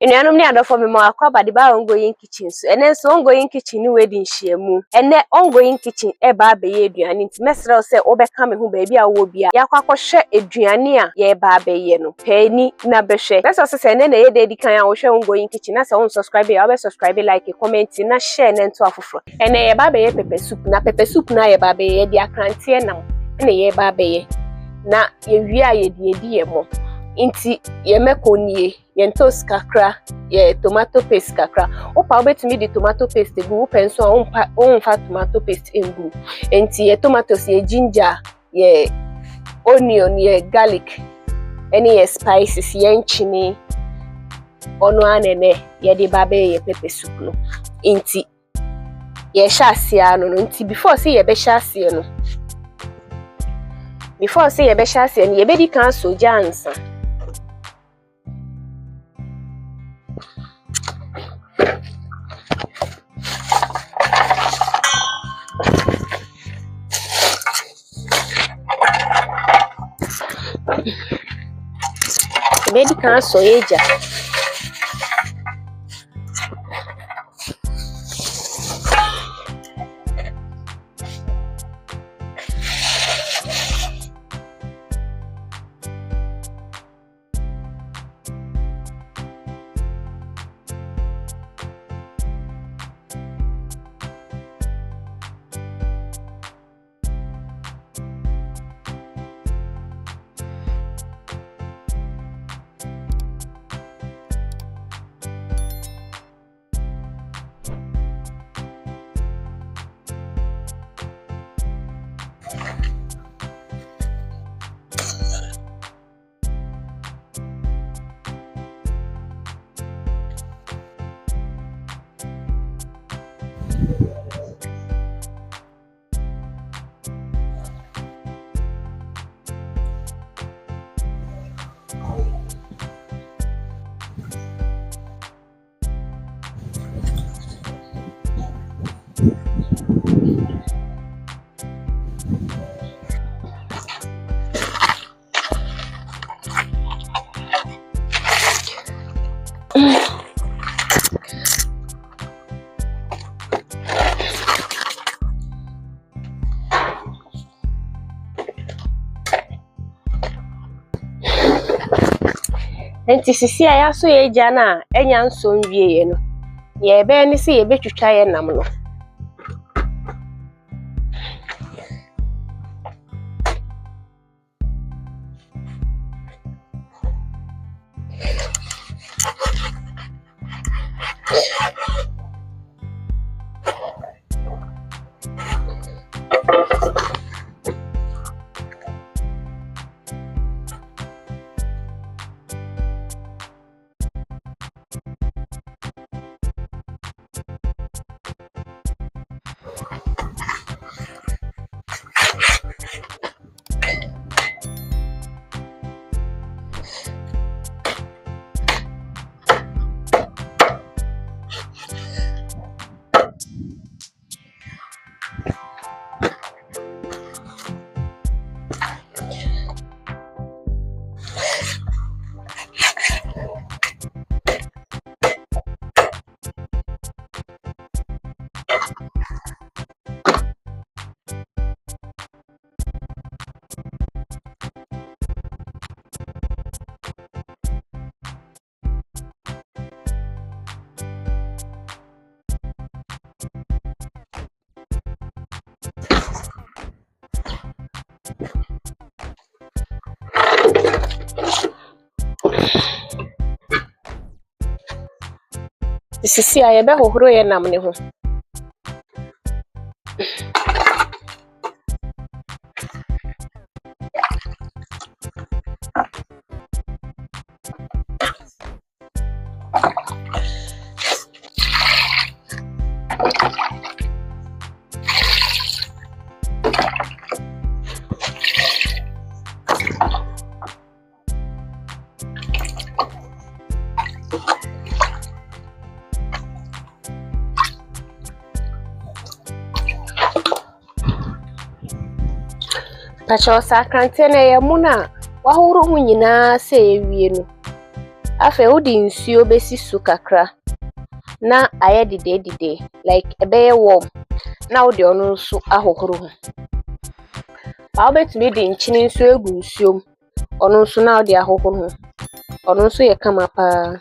Enuanom ni adofo me mo akwaba de ba ongoing kitchen so ene so ongoing kitchen ni we di nhyiamu ene ongoing kitchen e ba abeye aduane nti mesrew se obeka me ho ba bia wo bia yakwakohwe aduane a ye ba abeye no pani na behwe bese so se ene na ye dedi kan a wo hwe ongoing kitchen na se won subscribe ya we subscribe like comment na share na nto afoforo ene ye ba abeye pepper soup na pepper soup na ye ba abeye di akrante nam ene ye ba abeye na ye wi a ye di ye mo inti ye mekonie ye ntos kakra ye tomato paste kakra opa obetumi di tomato paste gu penso onfa tomato paste engu inti ye tomatoes ye ginger ye onion ye garlic any ye spices ye nchini ono anene ye di babe ye pepper soup no inti ye shasia no inti before say ye be shasia no before say ye be shasia ni ye be di kan soja ansa Bedi kan soyeja Enti sisi aya so ye gya na enya nso nwie ye no ye be ni se ye betwitwa ye nam no sisi aya be hohoro ye nam ne ho Pacho sakrante na ye mu na wahoro hu nyina se ewie no Afe wodi nsuo besi su kakra na aye dide like ebeye warm na wodi ono nso ahohoro ho. Ba obetumi di nchini nso egu nsuo ono nso na wodi ahohoro ho. Ono nso ye kama pa.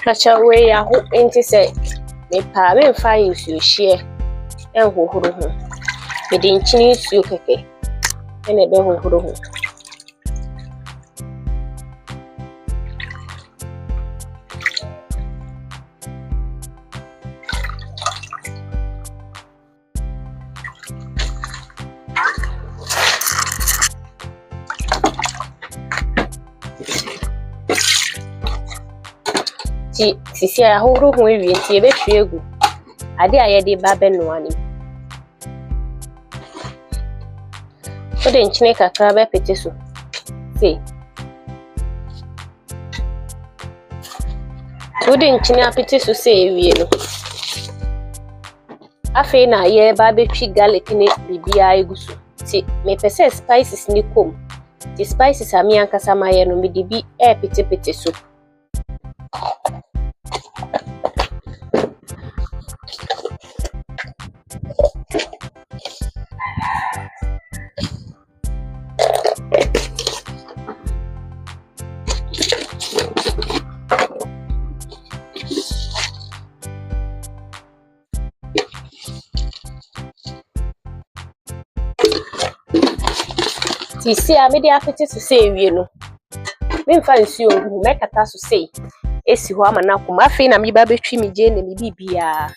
Kacha we ya ho enti se me pa me fa nsuo hye enhohoro ho. Me di nchini nsuo keke ene ebe hohoro ho. Sisi a hohoro ho ewie ti ebe tue egu ade a ye de ba beno ani. So de nchine kakra be pete so. See. So de nchine apete so se ewie no. Afe na ye ba be twi garlic ne bibia eguso. Ti me pese spices ni kom. Ti spices ami ankasa ma ye no me de bi pete so. Sisi a me de apete so se ewie no. Me mfa nsuo hu me kata so sei esi ho ama na kom. Afi na me ba betwi me je na me bibia.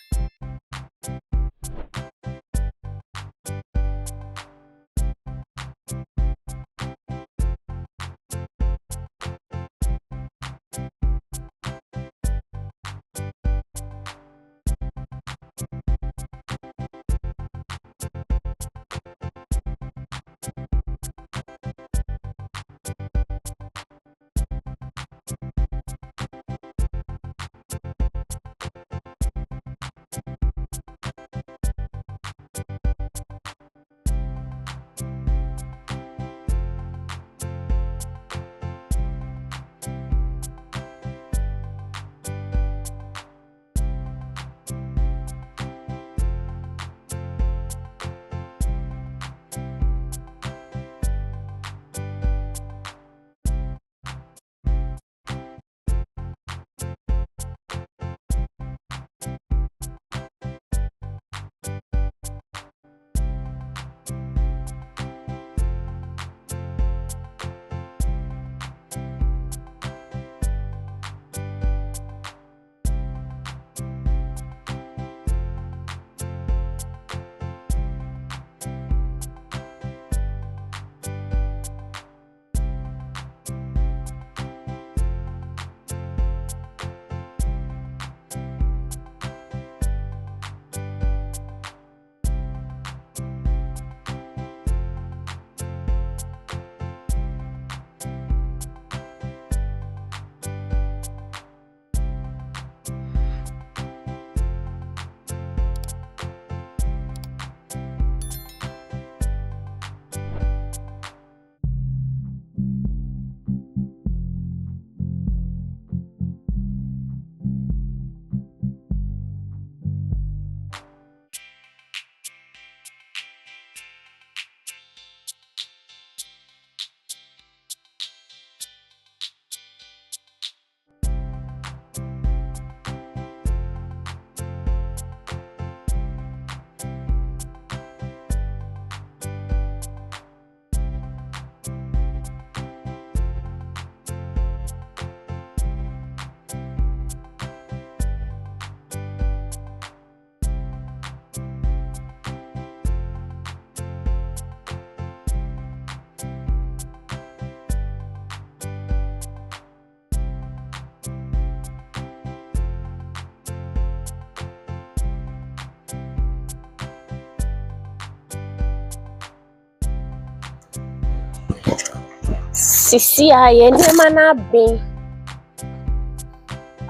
Sisi a ye nneɛma na aben.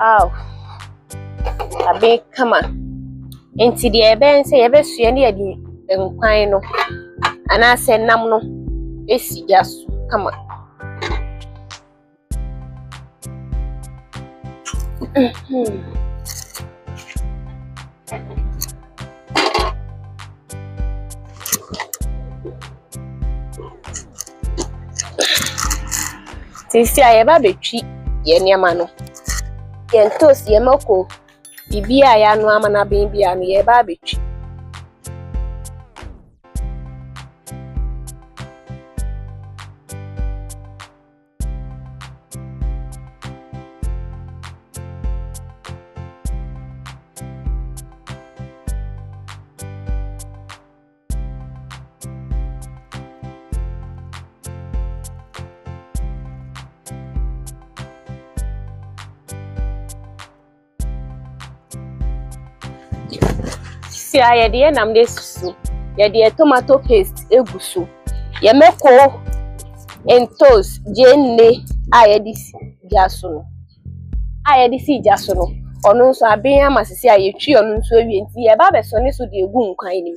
Aw. Aben kama. Enti de ebe nse yebesua ne yedi nkwan no. Ana se nam no esi gyaso kama. Sisi a yeba betwi ye nneɛma no. Ye toast ye mako. Bibi a ya no amana ben bia no yeba betwi. Si a ye de nam de susu. Ye de tomato paste eguso. Ye mako en toast jenne a ye di gyaso no. A ye di si gyaso no. Ono nso aben amasisi a ye twi ono nso awie nti ye ba beso ne so de egu nkwan ni.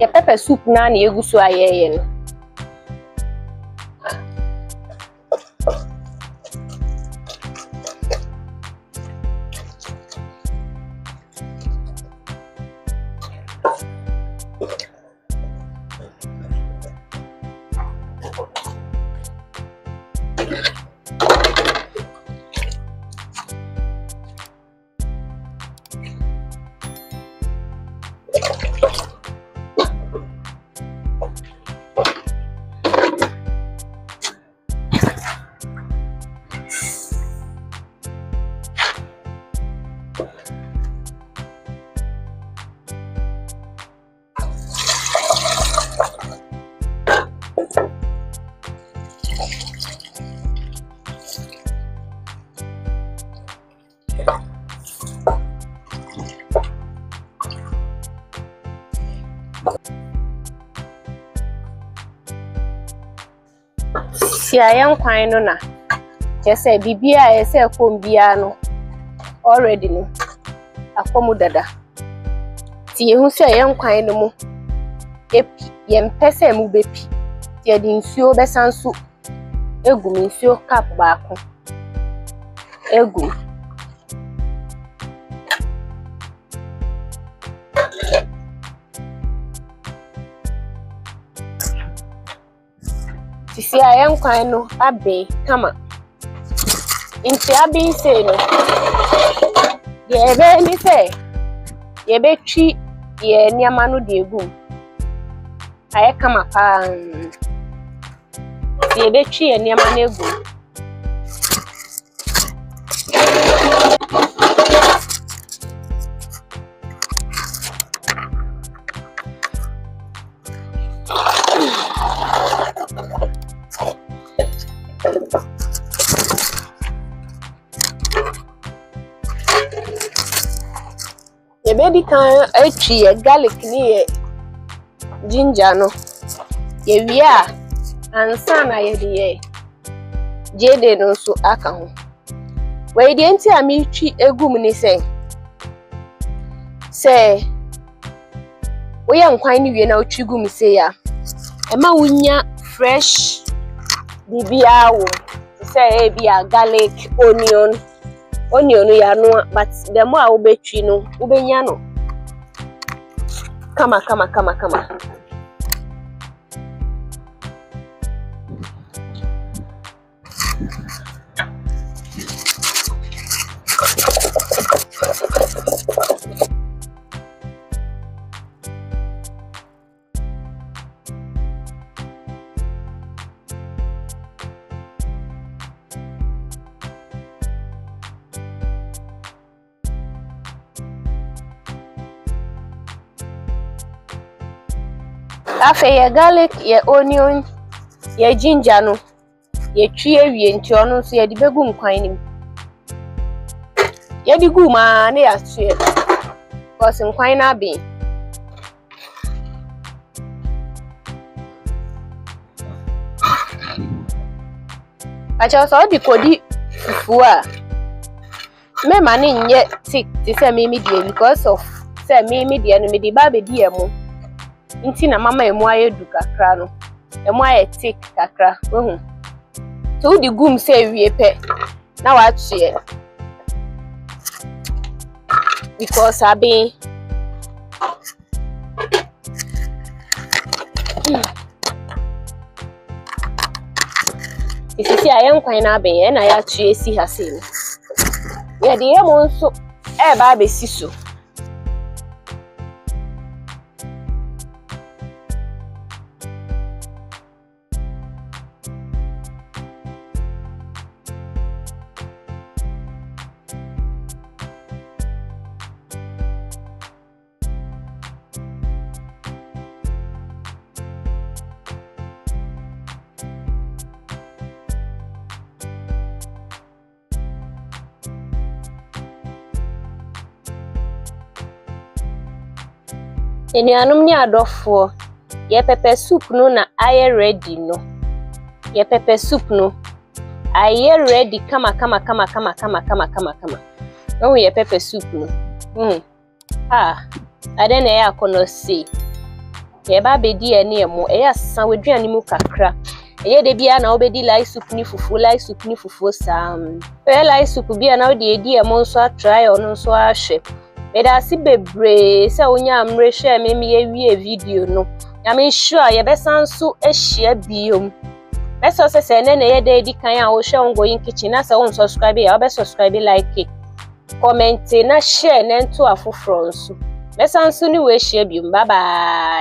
Ye pepper soup na eguso a ye no. Si ayen kwan no na je say bibia ye say kombia no already no akomu dada ti ye hu say ayen kwan no mu epi ye mpese mu bepi ti di nsuo besanso egu nsuo cup baako egu si ayen kwan no abe kama inti abi say no ye be ni say ye betwi ye nneɛma no de egu aye kama pa ye betwi ye nneɛma no egu ye be kan etwi ye garlic ni ye ginger no ye wi a ansa na ye de ye jede no so aka ho we de enti a mi twi egum ni say we yan kwan ni wie na otwi gum say ya e ma wunya fresh bibia wo say e bia garlic onion ya no but the more wo betwi no wo benya no kama After your garlic, your onion, your ginger no. Ye twi awie nti ono so ye de begu nkwan nim ye de gu ma na ya tue cause nkwan na be acha so di kodi fufu a me ma ne nye thick ti say me die because of say me die no me di ba be di emu nti na mama emu ayedu kakra no emu aye thick kakra wehu so the gum say we pe now what share because I be if you see I am quite na be na ya tue si ha say ya de emo nso e ba be siso Enuanum ni adofo ye pepper soup no na aye ready no ye pepper soup no aye ready kama no ye pepper soup no ade na ya kono se ye ba be di ene emo e ya san waduane mu kakra ye de bia na obedi like soup ni fufu sam e like soup bia na odi edi emo nso atry ono nso ahwe Eda si bebre se onya amre share me ye wie video no. Ya me sure ye besan so ehia biom. Beso se ne ye de edi kan a wo share ongoing kitchen na se won subscribe ya be subscribe like comment na share na nto afoforo nso. Besan so ni we share biom. Bye bye.